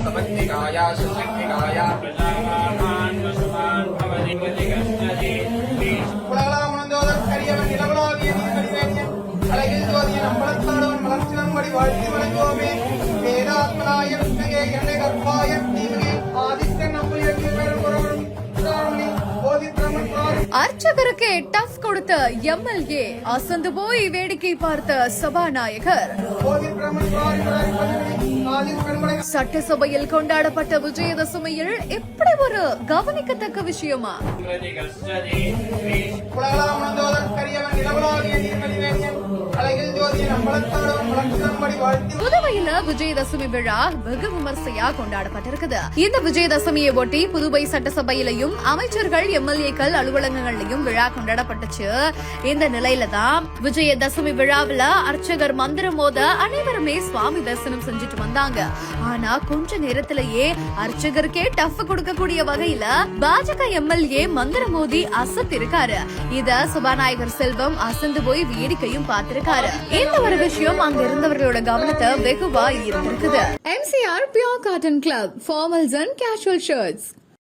समन्विकाया सुसंविकाया प्रजावान् वसुमान् भवति गच्छति உலகளாமணந்தோதற் கரியவன் நிலவலாவிய நீர்மணிவேணியன் அழகில் ஜோதியன் அம்பலத்தாடவன் மலர்ச்சிலம்படி வாழ்த்தி வணங்குவோமே. வேதாத்மனாய விஷ்ணுவே என்னை கற்பாய தீமிகை ஆதித்யன் நம்முடைய பெரும்பொருள் அர்ச்சகருக்கு டஃப் கொடுத்த எம்எல்ஏ அசந்து போய் வேடிக்கை பார்த்த சபாநாயகர். சட்டசபையில் கொண்டாடப்பட்ட விஜயதசமியில் இப்படி ஒரு கவனிக்கத்தக்க விஷயமா? புதுவையில விஜயதசமி விழா வெகு விமர்சையா கொண்டாடப்பட்டிருக்குது. இந்த விஜயதசமியை ஒட்டி புதுவை சட்டசபையிலையும் அமைச்சர்கள் எம்எல்ஏக்கள் அலுவலகங்கள்லயும் விழா கொண்டாடப்பட்டுச்சு. இந்த நிலையில தான் விஜயதசமி விழாவில அர்ச்சகர் மந்திரம் மோத அனைவருமே சுவாமி தரிசனம் செஞ்சுட்டு வந்தாங்க. ஆனா கொஞ்ச நேரத்திலேயே அர்ச்சகருக்கே டஃப் கொடுக்கக்கூடிய வகையில பாஜக எம்எல்ஏ மந்திரம் மோதி அசத்திருக்காரு. இத சபாநாயகர் செல்வம் அசந்து போய் வேடிக்கையும் பார்த்திருக்காரு. இந்த ஒரு விஷயம் அங்க இருந்தவர்களோட கவனத்தை வெகுவா ஈர்த்திருக்குது. MCR Pure Cotton Club, formals and casual shirts.